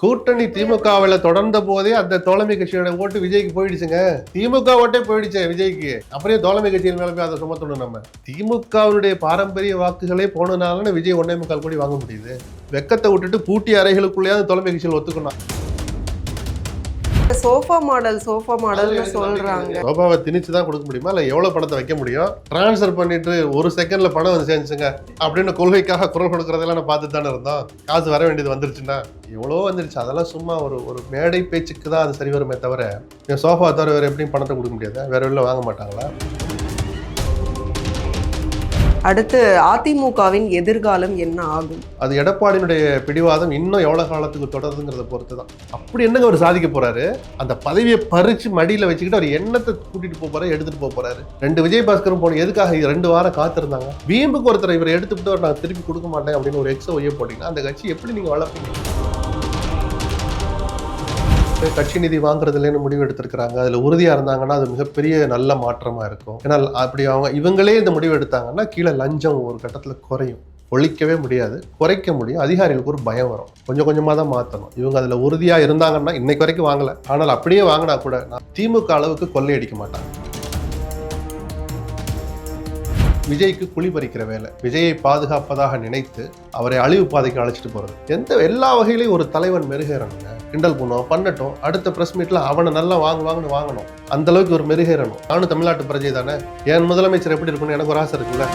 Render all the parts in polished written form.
கூட்டணி திமுகவில் தொடர்ந்த போதே அந்த தோழமை கட்சியோட ஓட்டு விஜய்க்கு போயிடுச்சுங்க. திமுக ஓட்டே போயிடுச்சு விஜய்க்கு. அப்படியே தோழமை கட்சியின் மேல போய் அதை சுமத்தணும். நம்ம திமுகவுடைய பாரம்பரிய வாக்குகளே போனதுனால விஜய் 1.25 கோடி வாங்க முடியுது. வெக்கத்தை விட்டுட்டு பூட்டி அறைகளுக்குள்ளேயாவது தோழமை கட்சியில் ஒத்துக்கணும். சோஃபா மாடல் சொல்றாங்க. சோஃபாவை திணிச்சு தான் கொடுக்க முடியுமா, இல்ல எவ்வளவு பணத்தை வைக்க முடியும்? டிரான்ஸ்ஃபர் பண்ணிட்டு ஒரு செகண்ட்ல பணம் வந்து சேர்ந்துச்சுங்க அப்படின்னு கொள்கைக்காக குரல் கொடுக்கறதெல்லாம் நான் பார்த்து தானே இருந்தோம். காசு வர வேண்டியது வந்துருச்சுன்னா எவ்வளோ வந்துருச்சு. அதெல்லாம் சும்மா ஒரு மேடை பேச்சுக்கு தான் அது சரி வருமே தவிர, சோஃபா தவிர வேற எப்படியும் பணத்தை கொடுக்க முடியாது. வேற வெளில வாங்க மாட்டாங்களா? அடுத்து அதிமுகவின் எதிர்காலம் என்ன ஆகும்? அது எடப்பாடியினுடைய பிடிவாதம் இன்னும் எவ்வளவு காலத்துக்கு தொடருதுங்கிறத பொறுத்து தான். அப்படி என்னங்க அவர் சாதிக்க போறாரு? அந்த பதவியை பறிச்சு மடியில வச்சுக்கிட்டு அவர் எண்ணத்தை கூட்டிட்டு போறாரு, எடுத்துட்டு போறாரு. 2 விஜயபாஸ்கரும் போன எதுக்காக 2 வாரம் காத்திருந்தாங்க? வீம்புக்கு ஒருத்தர் இவரை எடுத்துட்டு நான் திருப்பி கொடுக்க மாட்டேன் அப்படின்னு ஒரு எக்ஸோ ஒய்ய போட்டீங்கன்னா அந்த கட்சி எப்படி நீங்க வளர்ப்பீங்க? கட்சி நிதி வாங்குறதுலன்னு முடிவு எடுத்திருக்கிறாங்க. அதுல உறுதியா இருந்தாங்கன்னா அது மிகப்பெரிய நல்ல மாற்றமா இருக்கும். ஏன்னா அப்படி இவங்களே இந்த முடிவு எடுத்தாங்கன்னா கீழே லஞ்சம் ஒரு கட்டத்துல குறையும். ஒழிக்கவே முடியாது, குறைக்க முடியும். அதிகாரிகளுக்கு ஒரு பயம் வரும். கொஞ்சம் கொஞ்சமா தான் மாற்றணும். இவங்க அதுல உறுதியா இருந்தாங்கன்னா இன்னைக்கு வரைக்கும் வாங்கல, ஆனால் அப்படியே வாங்கினா கூட திமுக அளவுக்கு கொள்ளையடிக்க மாட்டாங்க. விஜய்க்கு குழி பறிக்கிற வேலை, விஜயை பாதுகாப்பதாக நினைத்து அவரை அழிவு பாதைக்கு அழைச்சிட்டு போறது. எல்லா வகையிலையும் ஒரு தலைவன் மெருகேறணுங்க. கிண்டல் பண்ணுவோம், பண்ணட்டும். அடுத்த பிரஸ் மீட்ல அவனை நல்லா வாங்கணும். அந்த அளவுக்கு ஒரு மெருகேறணும். நானும் தமிழ்நாட்டு பிரஜை தானே, என் முதலமைச்சர் எப்படி இருக்கணும் எனக்கு ஒரு ஆசை இருக்குல்ல.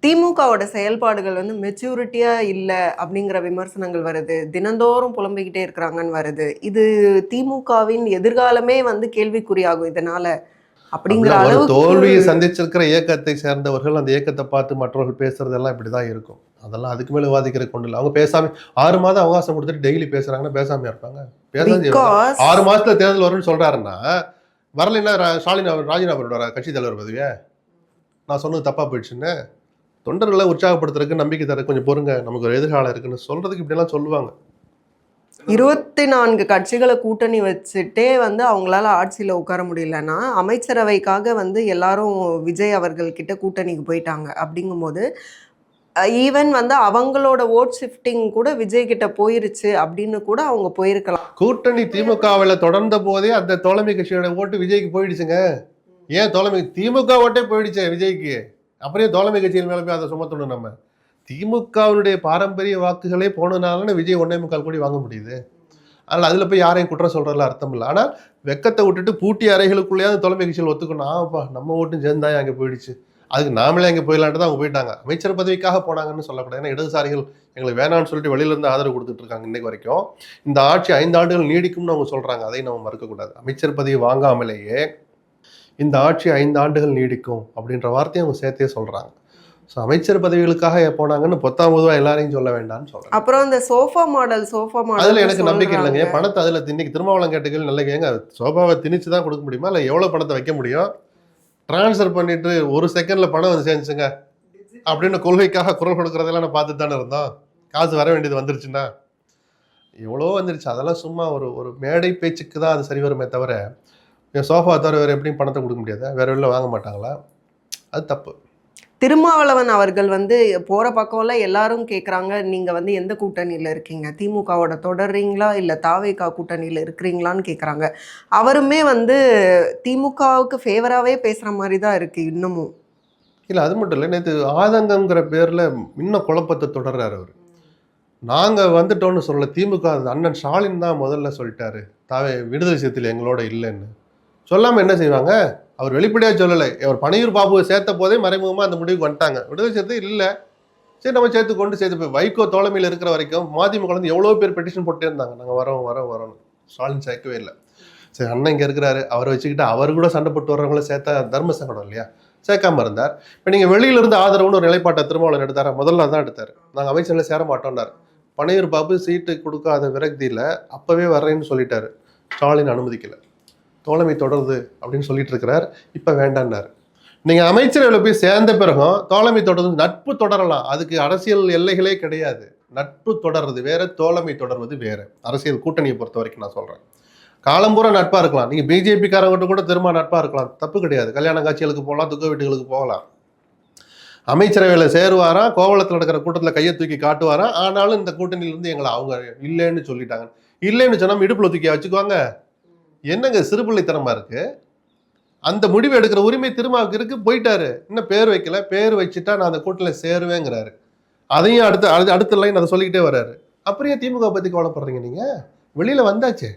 திமுகவோட செயல்பாடுகள் மெச்சூரிட்டியா இல்லை அப்படிங்கிற விமர்சனங்கள் வருது. தினந்தோறும் புலம்பிக்கிட்டே இருக்கிறாங்கன்னு வருது. இது திமுகவின் எதிர்காலமே கேள்விக்குறியாகும் இதனால அப்படிங்கிற அளவு. தோல்வியை சந்திச்சிருக்கிற இயக்கத்தை சேர்ந்தவர்கள் அந்த இயக்கத்தை பார்த்து மற்றவர்கள் பேசுறதெல்லாம் இப்படிதான் இருக்கும். அதெல்லாம் அதுக்கு மேல விவாதிக்கிற கொண்டு இல்லை. அவங்க பேசாம 6 மாதம் அவகாசம் கொடுத்துட்டு டெய்லி பேசுறாங்கன்னா பேசாம இருப்பாங்க. 6 மாசத்துல தேர்தல் வரும்னு சொல்றாருன்னா வரலைன்னா ஸ்டாலின் அவர் ராஜினாமா பண்ணுவார் கட்சி தலைவர் பதவியை. நான் சொன்னது தப்பா போயிடுச்சுன்னு தொண்டர்களை உற்சாகப்படுத்துறதுக்கு, நம்பிக்கை தர கொஞ்சம் பொறுங்க, நமக்கு ஒரு எதிர்காலம் இருக்குன்னு சொல்றதுக்கு இப்படியெல்லாம் சொல்லுவாங்க. 24 கட்சிகளை கூட்டணி வச்சுட்டே அவங்களால ஆட்சியில் உட்கார முடியலன்னா அமைச்சரவைக்காக எல்லாரும் விஜய் அவர்கள் கிட்ட கூட்டணிக்கு போயிட்டாங்க. அப்படிங்கும்போது ஈவன் அவங்களோட ஓட் ஷிஃப்டிங் கூட விஜய் கிட்ட போயிருச்சு அப்படின்னு கூட அவங்க போயிருக்கலாம். கூட்டணி திமுகவில் தொடர்ந்த போதே அந்த தோழமை கட்சியோட ஓட்டு விஜய்க்கு போயிடுச்சுங்க. ஏன் தோழமை திமுக ஓட்டே போயிடுச்சு விஜய்க்கு. அப்படியே தோழமை கட்சியின் மேல போய் அதை சுமத்தணும். நம்ம திமுகவுடைய பாரம்பரிய வாக்குகளே போனதுனால விஜய் 1.25 கோடி வாங்க முடியுது. அதனால அதுல போய் யாரையும் குற்றம் சொல்றதுல அர்த்தம் இல்லை. ஆனால் வெக்கத்தை விட்டுட்டு பூட்டி அறைகளுக்குள்ளேயாவது தோழமை கட்சியில் ஒத்துக்கணும். ஆப்பா நம்ம ஓட்டும் சேர்ந்தாயே அங்கே போயிடுச்சு, அதுக்கு நாமளே அங்கே போயிடலான்ட்டு தான் அவங்க போயிட்டாங்க. அமைச்சர் பதவிக்காக போனாங்கன்னு சொல்லக்கூடாது. ஏன்னா இடதுசாரிகள் எங்களுக்கு வேணான்னு சொல்லிட்டு வெளியில இருந்து ஆதரவு கொடுத்துட்டு இருக்காங்க இன்னைக்கு வரைக்கும். இந்த ஆட்சி 5 ஆண்டுகள் நீடிக்கும்னு அவங்க சொல்றாங்க. அதை நம்ம மறுக்கக்கூடாது. அமைச்சர் பதவி வாங்காமலேயே இந்த ஆட்சி 5 ஆண்டுகள் நீடிக்கும் அப்படின்ற வார்த்தையை அவங்க சேர்த்தே சொல்றாங்க. ஸோ அமைச்சர் பதவிகளுக்காக போனாங்கன்னு 10ஆம் எல்லாரையும் சொல்ல வேண்டாம்னு சொல்றேன். அப்புறம் இந்த சோஃபா மாடல் அதுல எனக்கு நம்பிக்கை இல்லைங்க. பணத்தை அதுல இன்னைக்கு திருமாவளவன் கேட்டுகள் நல்ல கேங்க, சோஃபாவை திணிச்சு தான் கொடுக்க முடியுமா, இல்லை எவ்வளவு பணத்தை வைக்க முடியும்? டிரான்ஸ்ஃபர் பண்ணிட்டு ஒரு செகண்ட்ல பணம் வந்து சேர்ந்துச்சுங்க அப்படின்னு கொள்கைக்காக குரல் கொடுக்கறதெல்லாம் நான் பார்த்து தானே இருந்தோம். காசு வர வேண்டியது வந்துருச்சுன்னா எவ்வளோ வந்துருச்சு. அதெல்லாம் சும்மா ஒரு மேடை பேச்சுக்கு தான் அது சரி வருமே தவிர, சோஃபா தவிர வேற எப்படியும் பணத்தை கொடுக்க முடியாது. வேற வெளில வாங்க மாட்டாங்களா? அது தப்பு. திருமாவளவன் அவர்கள் போற பக்கம்லாம் எல்லாரும் கேட்குறாங்க, நீங்க எந்த கூட்டணியில் இருக்கீங்க, திமுகவோட தொடர்றீங்களா இல்லை தாவேகா கூட்டணியில் இருக்கிறீங்களான்னு கேட்குறாங்க. அவருமே திமுகவுக்கு ஃபேவராகவே பேசுகிற மாதிரி தான் இருக்கு இன்னமும். இல்லை அது மட்டும் இல்லை, நேற்று ஆதங்கங்கிற பேரில் இன்னும் குழப்பத்தை தொடர்றாரு அவர். நாங்கள் வந்துட்டோன்னு சொல்லலை, திமுக அண்ணன் ஸ்டாலின் தான் முதல்ல சொல்லிட்டாரு விடுதலை சிறுத்தைகள் எங்களோட இல்லைன்னு. சொல்லாமல் என்ன செய்வாங்க? அவர் வெளிப்படையாக சொல்லலை. அவர் பனையூர் பாபுவை சேர்த்த போதே மறைமுகமாக அந்த முடிவுக்கு வந்துட்டாங்க. விடுதலை சேர்த்து இல்லை, சரி நம்ம சேர்த்து வைகோ தோழமையில் இருக்கிற வரைக்கும் மதிமுக எவ்வளோ பேர் பெட்டிஷன் போட்டே இருந்தாங்க, நாங்கள் வரோம். ஸ்டாலின் சேர்க்கவே இல்லை. சரி அண்ணன் இங்கே இருக்கிறாரு, அவரை வச்சுக்கிட்டு அவர் கூட சண்டை போட்டு வர்றவங்கள சேர்த்தா தர்ம சங்கடம் இல்லையா? சேர்க்காம இருந்தார். இப்போ நீங்கள் வெளியிலிருந்து ஆதரவுன்னு ஒரு நிலைப்பாட்டை திருமாவளவன் எடுத்தார். முதல்ல தான் எடுத்தார். நாங்கள் அமைச்சரில் சேர மாட்டோம்னார். பனையூர் பாபு சீட்டு கொடுக்காத விரக்தியில் அப்போவே வர்றேன்னு சொல்லிட்டாரு. ஸ்டாலின் அனுமதிக்கலை. தோழமை தொடருது அப்படின்னு சொல்லிட்டு இருக்கிறார். இப்போ வேண்டான்னாரு. நீங்கள் அமைச்சரவையில் போய் சேர்ந்த பிறகும் தோழமை தொடர்ந்து நட்பு தொடரலாம். அதுக்கு அரசியல் எல்லைகளே கிடையாது. நட்பு தொடர்றது வேற, தோழமை தொடர்வது வேற. அரசியல் கூட்டணியை பொறுத்த வரைக்கும் நான் சொல்கிறேன். காலம்பூரா நட்பாக இருக்கலாம். நீங்கள் பிஜேபிக்காரங்கிட்ட கூட திரும்ப நட்பாக இருக்கலாம், தப்பு கிடையாது. கல்யாண காட்சிகளுக்கு போகலாம், துக்க வீட்டுகளுக்கு போகலாம். அமைச்சரவையில் சேருவாராம், கோவளத்தில் நடக்கிற கூட்டத்தில் கையை தூக்கி காட்டுவாராம். ஆனாலும் இந்த கூட்டணியிலிருந்து எங்களை அவங்க இல்லைன்னு சொல்லிட்டாங்க. இல்லைன்னு சொன்னா இடுப்புல தூக்கி வச்சுக்குவாங்க. என்னங்க சிறுபிள்ளைத்தனமா இருக்கு. அந்த முடிவு எடுக்கிற உரிமை திருமாவுக்கு இருக்கு. போயிட்டாரு. இன்னும் பேர் வைக்கல. பேர் வச்சுட்டா நான் அந்த கூட்டணியில் சேருவேங்கிறாரு. அதையும் அடுத்த லைன் அதை சொல்லிக்கிட்டே வர்றாரு. அப்புறம் ஏன் திமுக பத்தி கவலைப்படுறீங்க நீங்க? வெளியில வந்தாச்சு.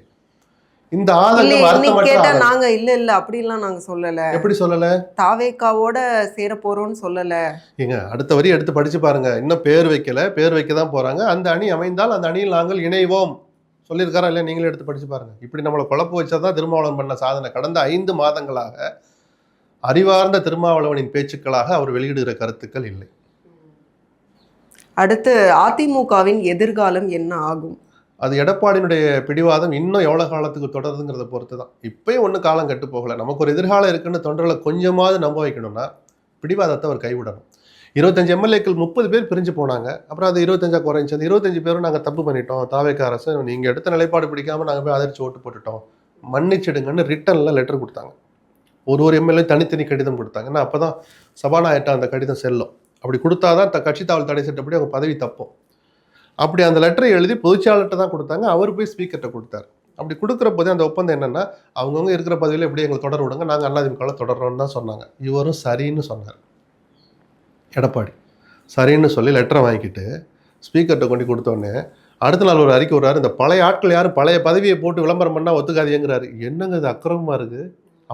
இந்த ஆதங்கம் கேட்டா நாங்க இல்ல அப்படிலாம் நாங்க சொல்லல. எப்படி சொல்லல? தாவேக்காவோட சேர போறோம்னு சொல்லல. ஏங்க அடுத்த வரி எடுத்து படிச்சு பாருங்க. இன்னும் பேர் வைக்கல, பேர் வைக்க தான் போறாங்க. அந்த அணி அமைந்தால் அந்த அணியில் நாங்கள் இணைவோம் சொல்லியிருக்காரா இல்லையா? நீங்களே எடுத்து படிச்சு பாருங்க. இப்படி நம்மளை குழப்ப வச்சாதான் திருமாவளவன் பண்ண சாதனை. கடந்த 5 மாதங்களாக அறிவார்ந்த திருமாவளவனின் பேச்சுக்களாக அவர் வெளியிடுகிற கருத்துக்கள் இல்லை. அடுத்து அதிமுகவின் எதிர்காலம் என்ன ஆகும்? அது எடப்பாடியினுடைய பிடிவாதம் இன்னும் எவ்வளவு காலத்துக்கு தொடருதுங்கிறத பொறுத்து தான். இப்பயும் ஒன்றும் காலம் கெட்டு போகல. நமக்கு ஒரு எதிர்காலம் இருக்குன்னு தொண்டர்களை கொஞ்சமாவது நம்ப வைக்கணும்னா பிடிவாதத்தை அவர் கைவிடணும். 25 எம்எல்ஏக்கள் 30 பேர் பிரிஞ்சு போனாங்க. அப்புறம் அது 25 குறைஞ்சி. அந்த 25 பேரும் நாங்கள் தப்பு பண்ணிட்டோம், தாவேக்கா அரசு நீங்கள் எடுத்த நிலைப்பாடு பிடிக்காம நாங்கள் போய் அதிர்ச்சி ஓட்டு போட்டுட்டோம், மன்னிச்சிடுங்கன்னு ரிட்டனில் லெட்டர் கொடுத்தாங்க. ஒரு எம்எல்ஏ தனித்தனி கடிதம் கொடுத்தாங்க. ஏன்னா அப்போ தான் சபாநாயகர்கிட்ட அந்த கடிதம் செல்லும். அப்படி கொடுத்தாதான் கட்சி தாவல் தடை சட்டப்படி அவங்க பதவி தப்போம். அப்படி அந்த லெட்டரை எழுதி பொதுச்சாளர்கிட்ட தான் கொடுத்தாங்க. அவர் போய் ஸ்பீக்கர்கிட்ட கொடுத்தாரு. அப்படி கொடுக்குற போதே அந்த ஒப்பந்தம் என்னன்னா, அவங்கவுங்க இருக்கிற பதவியில் எப்படி எங்களை தொடர விடுங்க, நாங்கள் அதிமுகவில் தொடர்றோம்னு தான் சொன்னாங்க. இவரும் சரின்னு சொன்னார். எடப்பாடி சரின்னு சொல்லி லெட்டரை வாங்கிக்கிட்டு ஸ்பீக்கர்கிட்ட கொண்டு கொடுத்தோடனே அடுத்த நாள் ஒரு அறிக்கை விடுறாரு. இந்த பழைய ஆட்கள் யாரும் பழைய பதவியை போட்டு விளம்பரம் பண்ணால் ஒத்துக்காதீங்கிறாரு. என்னங்க இது அக்கிரமமாக இருக்குது.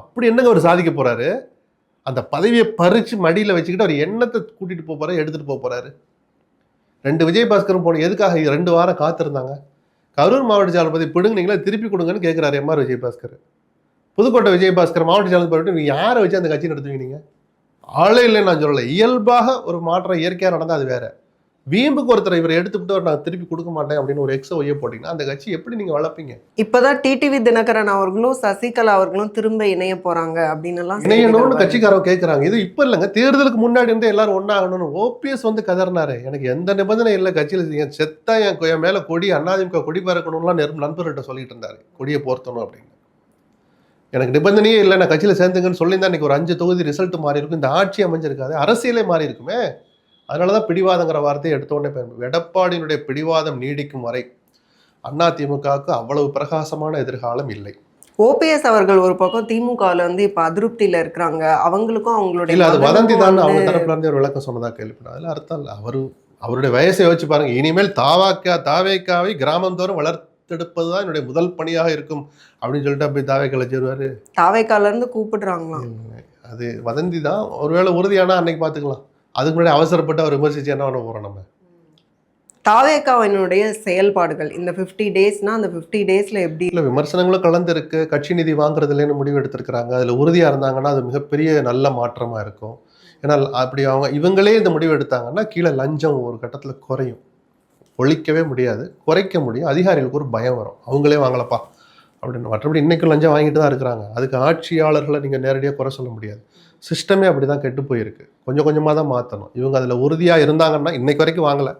அப்படி என்னங்க அவர் சாதிக்க போகிறாரு? அந்த பதவியை பறித்து மடியில் வச்சுக்கிட்டு அவர் எண்ணத்தை கூட்டிகிட்டு போக போகிறாரு, எடுத்துகிட்டு போக போகிறாரு. 2 விஜயபாஸ்கரும் போன எதுக்காக 2 வாரம் காத்திருந்தாங்க? கரூர் மாவட்ட செயலாளர் பிடுங்குனீங்களா, திருப்பி கொடுங்கன்னு கேட்குறாரு எம்ஆர் விஜயபாஸ்கர். புதுக்கோட்டை விஜயபாஸ்கர் மாவட்ட செயலாளர் போயிட்டு நீங்கள் யாரை வச்சு அந்த கட்சி நடத்துவீங்க? நீங்கள் ஆளே இல்லைன்னு நான் சொல்லலை. இயல்பாக ஒரு மாற்றம் இயற்கையாக நடந்தால் அது வேற. வீம்புக்கு ஒருத்தர் இவரை எடுத்துக்கிட்டு நான் திருப்பி கொடுக்க மாட்டேன் அப்படின்னு ஒரு எக்ஸோ ஒய்ய போட்டிங்கன்னா அந்த கட்சி எப்படி நீங்கள் வளர்ப்பீங்க? இப்போதான் டிடிவி தினகரன் அவர்களும் சசிகலா அவர்களும் திரும்ப இணைய போறாங்க அப்படின்னு இணையணும்னு கட்சிக்காரங்க கேட்குறாங்க. இது இப்போ இல்லைங்க, தேர்தலுக்கு முன்னாடி இருந்து எல்லாரும் ஒன்றாகணும்னு ஓபிஎஸ் வந்து கதறினாரு. எனக்கு எந்த நிபந்தனை இல்லை, கட்சியில் செத்தா என் மேலே கொடி அதிமுக கொடி பறக்கணும்லாம் நண்பர்கிட்ட சொல்லிட்டு இருந்தாரு, கொடியை போர்த்தணும் அப்படின்னு. எனக்கு நிபந்தனையே இல்லை, நான் கட்சியில் சேர்ந்துங்கன்னு சொல்லியிருந்தா இன்னைக்கு ஒரு 5 தொகுதி ரிசல்ட் மாறி இருக்கும், இந்த ஆட்சி அமைஞ்சிருக்காது, அரசியலே மாறி இருக்குமே. அதனாலதான் பிடிவாதங்கிற வார்த்தையை எடுத்தோடனே பயன்படும். எடப்பாடியினுடைய பிடிவாதம் நீடிக்கும் வரை அதிமுகவுக்கு அவ்வளவு பிரகாசமான எதிர்காலம் இல்லை. ஓபிஎஸ் அவர்கள் ஒரு பக்கம் திமுகவில் வந்து இப்போ அதிருப்தியில் இருக்கிறாங்க. அவங்களுக்கும் அவங்களுடைய இல்லை, அது வதந்தி தான். அவங்க தரப்புல இருந்து ஒரு விளக்கம் சொன்னதா கேள்விப்படும். அதில் அர்த்தம் இல்லை. அவருடைய வயசை யோசிச்சு பாருங்க. இனிமேல் தாவேக்காவை கிராமந்தோறும் வளர்த்தெடுப்பது தான் என்னுடைய முதல் பணியாக இருக்கும் அப்படின்னு சொல்லிட்டு அப்படி தாவேக்கால சேருவாரு. தாவேக்கால இருந்து கூப்பிடுறாங்களாம். அது வதந்தி தான். ஒருவேளை உறுதியானா அன்னைக்கு பார்த்துக்கலாம். அதுக்கு முன்னாடி அவசரப்பட்டு அவர் விமர்சிச்சு என்ன பண்ண போறோம் நம்ம? தாவேக்காவினுடைய செயல்பாடுகள் இந்த 50 டேஸ்னா அந்த 50 டேஸ்ல எப்படி? இல்லை, விமர்சனங்களும் கலந்து இருக்கு. கட்சி நிதி வாங்குறதுலன்னு முடிவு எடுத்திருக்கிறாங்க. அதில் உறுதியாக இருந்தாங்கன்னா அது மிகப்பெரிய நல்ல மாற்றமாக இருக்கும். ஏன்னா அப்படி இவங்களே இந்த முடிவு எடுத்தாங்கன்னா கீழே லஞ்சம் ஒரு கட்டத்தில் குறையும். ஒழிக்கவே முடியாது, குறைக்க முடியும். அதிகாரிகளுக்கு ஒரு பயம் வரும், அவங்களே வாங்கலப்பா அப்படின்னு. மற்றபடி இன்னைக்கும் லஞ்சம் வாங்கிட்டு தான் இருக்கிறாங்க. அதுக்கு ஆட்சியாளர்களை நீங்கள் நேரடியாக குறை சொல்ல முடியாது. சிஸ்டமே அப்படி தான் கெட்டு போயிருக்கு. கொஞ்சம் கொஞ்சமாக தான் மாற்றணும். இவங்க அதில் உறுதியாக இருந்தாங்கன்னா, இன்னைக்கு வரைக்கும் வாங்கலை,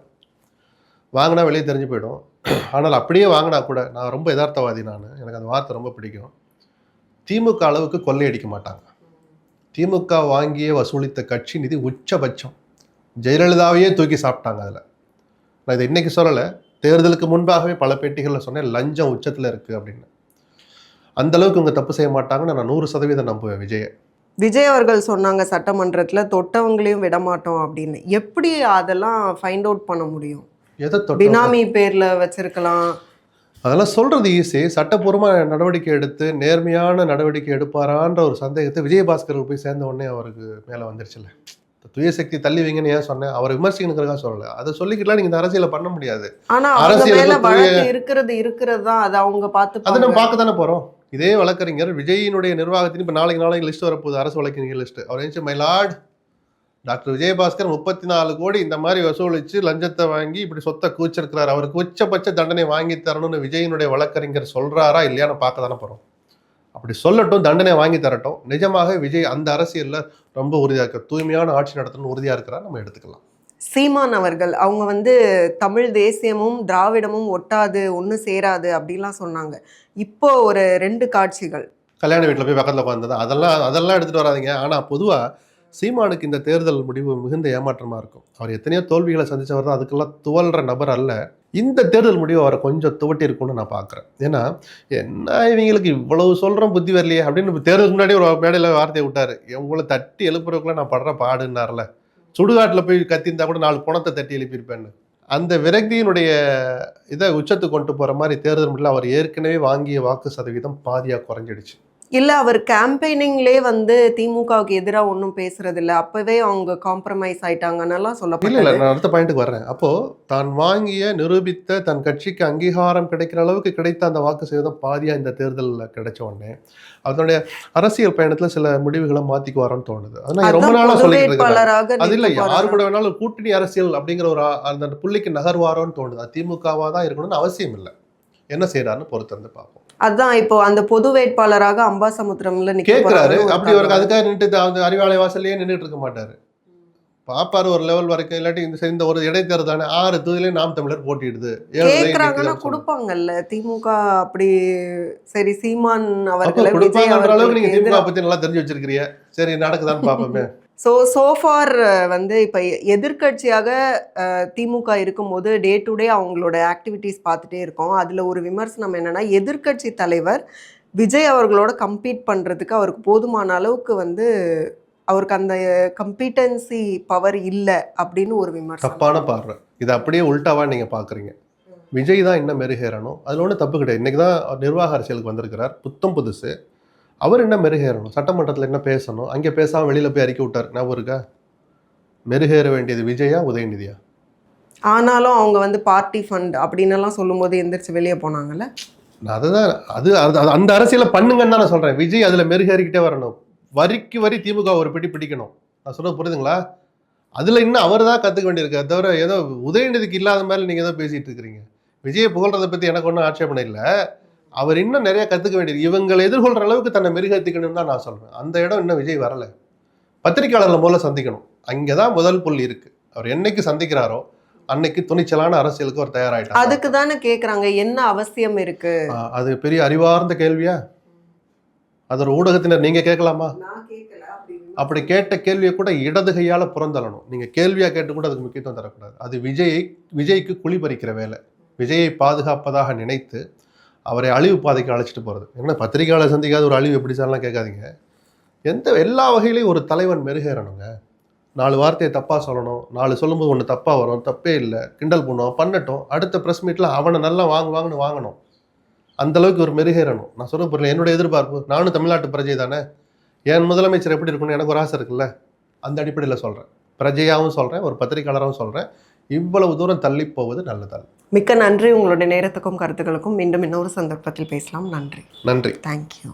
வாங்கினா வெளியே தெரிஞ்சு போயிடும். ஆனால் அப்படியே வாங்கினா கூட, நான் ரொம்ப யதார்த்தவாதி, எனக்கு அந்த வார்த்தை ரொம்ப பிடிக்கும், திமுக அளவுக்கு கொள்ளையடிக்க மாட்டாங்க. திமுக வாங்கியே வசூலித்த கட்சி நிதி உச்சபட்சம். ஜெயலலிதாவையே தூக்கி சாப்பிட்டாங்க. அதில் நான் இதை இன்னைக்கு சொல்லலை, தேர்தலுக்கு முன்பாகவே பல பேட்டிகளில் சொன்னேன், லஞ்சம் உச்சத்தில் இருக்குது அப்படின்னு. அந்த அளவுக்கு இவங்க தப்பு செய்ய மாட்டாங்கன்னு நான் 100% நம்புவேன். விஜய் அவர்கள் சொன்னாங்க சட்டமன்றத்தில் தொட்டவங்களையும் விடமாட்டோம் அப்படின்னு. எப்படி அதெல்லாம் ஃபைண்ட் அவுட் பண்ண முடியும்? எதை பினாமி பேர்ல வச்சிருக்கலாம், அதெல்லாம் சொல்றது ஈஸி. சட்டப்பூர்வமாக நடவடிக்கை எடுத்து நேர்மையான நடவடிக்கை எடுப்பாரான்ற ஒரு சந்தேகத்தை விஜயபாஸ்கருக்கு போய் சேர்ந்த உடனே அவருக்கு மேலே வந்துருச்சுல்ல. துயசக்தி தள்ளி வைங்கன்னு ஏன் சொன்னேன்? அவரை விமர்சிக்கணுங்கிறதா சொல்லலை. அதை சொல்லிக்கலாம். நீங்க இந்த அரசியலை பண்ண முடியாது. ஆனா இருக்கிறது தான், அதை அவங்க பார்த்து அதை நம்ம பார்க்க தானே போறோம். இதே வழக்கறிஞர் விஜயினுடைய நிர்வாகத்தின் இப்போ நாளைக்கு லிஸ்ட் வரப்போகுது, அரசு வழக்கறிஞர் லிஸ்ட். அவர் நினைச்சு, மைலார்ட் டாக்டர் விஜயபாஸ்கர் 34 கோடி இந்த மாதிரி வசூலிச்சு லஞ்சத்தை வாங்கி இப்படி சொத்தை கூச்சிருக்கிறார், அவருக்கு உச்சபட்ச தண்டனை வாங்கி தரணும்னு விஜயினுடைய வழக்கறிஞர் சொல்றாரா இல்லையான்னு பார்க்க தானே போறோம். அப்படி சொல்லட்டும், தண்டனை வாங்கி தரட்டும். நிஜமாக விஜய் அந்த அரசியல்ல ரொம்ப உறுதியாக இருக்க, தூய்மையான ஆட்சி நடத்தணும்னு உறுதியா இருக்கிறார், நம்ம எடுத்துக்கலாம். சீமான் அவர்கள் அவங்க வந்து தமிழ் தேசியமும் திராவிடமும் ஒட்டாது, ஒன்று சேராது அப்படிலாம் சொன்னாங்க. இப்போ ஒரு 2 காட்சிகள் கல்யாண வீட்டில் போய் பக்கத்தில் உட்காந்தது, அதெல்லாம் எடுத்துட்டு வராதிங்க. ஆனால் பொதுவாக சீமானுக்கு இந்த தேர்தல் முடிவு மிகுந்த ஏமாற்றமா இருக்கும். அவர் எத்தனையோ தோல்விகளை சந்திச்சவர் தான், அதுக்கெல்லாம் துவல்ற நபர் அல்ல. இந்த தேர்தல் முடிவு அவரை கொஞ்சம் துவட்டி இருக்கும்னு நான் பார்க்குறேன். ஏன்னா என்ன இவங்களுக்கு இவ்வளவு சொல்கிறோம் புத்தி வரலையே அப்படின்னு தேர்தலுக்கு முன்னாடி ஒரு மேடையில் வார்த்தையை விட்டாரு. உங்களை தட்டி எழுப்புறதுக்குள்ள நான் படுற பாடுன்னார்ல. சுடுகாட்டில் போய் கத்திருந்தா கூட 4 பணத்தை தட்டி எழுப்பியிருப்பேன்னு. அந்த விரக்தியினுடைய இதை உச்சத்துக்கு கொண்டு போகிற மாதிரி தேர்தல் முடியல. அவர் ஏற்கனவே வாங்கிய வாக்கு சதவீதம் பாதியாக குறைஞ்சிடுச்சு. இல்ல அவர் கேம்பெயினிங்லே வந்து திமுகவுக்கு எதிரா ஒன்றும் பேசுறது இல்ல, அப்பவே அவங்க காம்ப்ரமைஸ் ஆயிட்டாங்கன்னெல்லாம் இல்லை சொல்லப்பட்டது. நான் அடுத்த பாயிண்ட்டுக்கு வர்றேன். அப்போது தான் வாங்கிய நிரூபித்த தன் கட்சிக்கு அங்கீகாரம் கிடைக்கிற அளவுக்கு கிடைத்த அந்த வாக்கு சதவீதம் பாதியாக இந்த தேர்தலில் கிடைச்ச உடனே அதனுடைய அரசியல் பயணத்தில் சில முடிவுகளை மாற்றிக்குவாரோன்னு தோணுது. அதனால் ரொம்ப அதான் நாளாக பொது சொல்லிட்டு இருக்கிறேன். வேட்பாளராக அது இல்லை, நிற்க யாரு போறாங்க. கூட வேணாலும் கூட்டணி அரசியல் அப்படிங்கிற ஒரு அந்த புள்ளிக்கு நகர்வாரோன்னு தோணுது. அது திமுகவாக தான் இருக்கணும்னு அவசியம் இல்லை. என்ன செய்யறாருன்னு பொறுத்திருந்து பார்ப்போம். அதான் இப்போ அந்த பொது வேட்பாளராக அம்பாசமுத்திரம்ல நிக்க கேட்கிறாரு. போறாங்கன்னு ஒரு அப்படி அவருக்கு தகவல். அதுக்காக நின்றுட்டு அந்த அறிவாலய வாசல்லையே நின்றுட்டு இருக்க மாட்டாரு. பாப்பாரு ஒரு லெவல் வரைக்கும். இல்லாட்டி இந்த ஒரு இடைத்தேர்தல் தானே 6 தொகுதியிலையும் நாம் தமிழர் போட்டிடுது. 7 கேக்குறாங்கன்னா கொடுப்பாங்கல்ல திமுக. அப்படி சரி சீமான் அப்ப அவர்களை விஜய் கொடுப்பாங்கன்ற அளவுக்கு நீங்க அவர்களுக்கு திமுக எதிரா. பத்தி நல்லா தெரிஞ்சு வச்சிருக்கிறீங்க. சரி நடக்குதான்னு பாப்போமே. சோஃபார் வந்து இப்போ எதிர்க்கட்சியாக திமுக இருக்கும்போது டே டு டே அவங்களோட ஆக்டிவிட்டீஸ் பார்த்துட்டே இருக்கோம். அதில் ஒரு விமர்சனம் என்னன்னா, எதிர்க்கட்சி தலைவர் விஜய் அவர்களோட கம்பீட் பண்ணுறதுக்கு அவருக்கு போதுமான அளவுக்கு வந்து அவருக்கு அந்த கம்பீட்டன்சி பவர் இல்லை அப்படின்னு ஒரு விமர்சனம். தப்பான பார்வை. இதை அப்படியே உல்டாவா நீங்க பாக்குறீங்க. விஜய் தான் இன்னும் மெருகேறணும். அதுல ஒன்றும் தப்பு கிடையாது. இன்னைக்கு தான் நிர்வாக அரசியலுக்கு வந்திருக்கிறார். புத்தம் புதுசு. அவர் என்ன மெருகேறணும், சட்டமன்றத்தில் என்ன பேசணும், அங்கே பேசாமல் வெளியில் போய் அறிக்கை விட்டார். ஞாபகம் இருக்கா? மெருகேற வேண்டியது விஜயா உதயநிதியா? ஆனாலும் அவங்க வந்து பார்ட்டி ஃபண்ட் அப்படின்னு எல்லாம் சொல்லும்போது எந்திரிச்சு வெளியே போனாங்கல்ல. நான் அதுதான் அந்த அரசியலை பண்ணுங்கன்னு தான் நான் சொல்கிறேன். விஜய் அதில் மெருகேறிக்கிட்டே வரணும். வரிக்கு வரி திமுக ஒரு பிடிக்கணும். நான் சொல்கிறது புரியுதுங்களா? அதில் இன்னும் அவர் தான் கற்றுக்க வேண்டியிருக்காரு. தவிர ஏதோ உதயநிதிக்கு இல்லாத மாதிரி நீங்கள் ஏதோ பேசிகிட்டு இருக்கிறீங்க. விஜயை புகழ்றதை பற்றி எனக்கு ஒன்றும் ஆட்சேபனை இல்லை. அவர் இன்னும் நிறைய கற்றுக்க வேண்டியது. இவங்களை எதிர்கொள்கிற அளவுக்கு தன்னை மெருகேற்றிக்கணும்னு தான் நான் சொல்கிறேன். அந்த இடம் இன்னும் விஜய் வரலை. பத்திரிகையாளர்களை முதல்ல சந்திக்கணும். அங்கே தான் முதல் புள்ளி இருக்குது. அவர் என்னைக்கு சந்திக்கிறாரோ அன்னைக்கு துணிச்சலான அரசியலுக்கு அவர் தயாராகிட்டார். அதுக்கு தானே கேட்குறாங்க, என்ன அவசியம் இருக்கு? அது பெரிய அறிவார்ந்த கேள்வியா? அது ஒரு ஊடகத்தினர் நீங்கள் கேட்கலாமா? அப்படி கேட்ட கேள்வியை கூட இடது கையால் புறந்தள்ளணும். நீங்கள் கேள்வியாக கேட்டு கூட அதுக்கு முக்கியத்துவம் தரக்கூடாது. அது விஜய்க்கு குழி பறிக்கிற வேலை. விஜயை பாதுகாப்பதாக நினைத்து அவரை அழிவு பாதைக்கு அழைச்சிட்டு போகிறது. ஏன்னா பத்திரிகையாளர் சந்திக்காத ஒரு அழிவு எப்படி சார்லாம் கேட்காதீங்க. எல்லா வகையிலையும் ஒரு தலைவன் மெருகேறணுங்க. 4 வார்த்தையை தப்பாக சொல்லணும். 4 சொல்லும்போது ஒன்று தப்பாக வரும். தப்பே இல்லை, கிண்டல் பண்ணுவோம், பண்ணட்டும். அடுத்த ப்ரெஸ் மீட்டில் அவனை நல்லா வாங்குன்னு வாங்கணும். அந்தளவுக்கு ஒரு மெருகேறணும். நான் சொல்ல போகிறேன், என்னோட எதிர்பார்ப்பு. நானும் தமிழ்நாட்டு பிரஜை தானே. என் முதலமைச்சர் எப்படி இருக்கணும்னு எனக்கு ஒரு ஆசை இருக்குல்ல. அந்த அடிப்படையில் சொல்கிறேன். பிரஜையாகவும் சொல்கிறேன், ஒரு பத்திரிகையாளராகவும் சொல்கிறேன். இவ்வளவு தூரம் தள்ளி போவது நல்லதல்ல. மிக்க நன்றி. உங்களுடைய நேரத்துக்கும் கருத்துக்களுக்கும் மீண்டும் இன்னொரு சந்தர்ப்பத்தில் பேசலாம். நன்றி. நன்றி. தேங்க்யூ.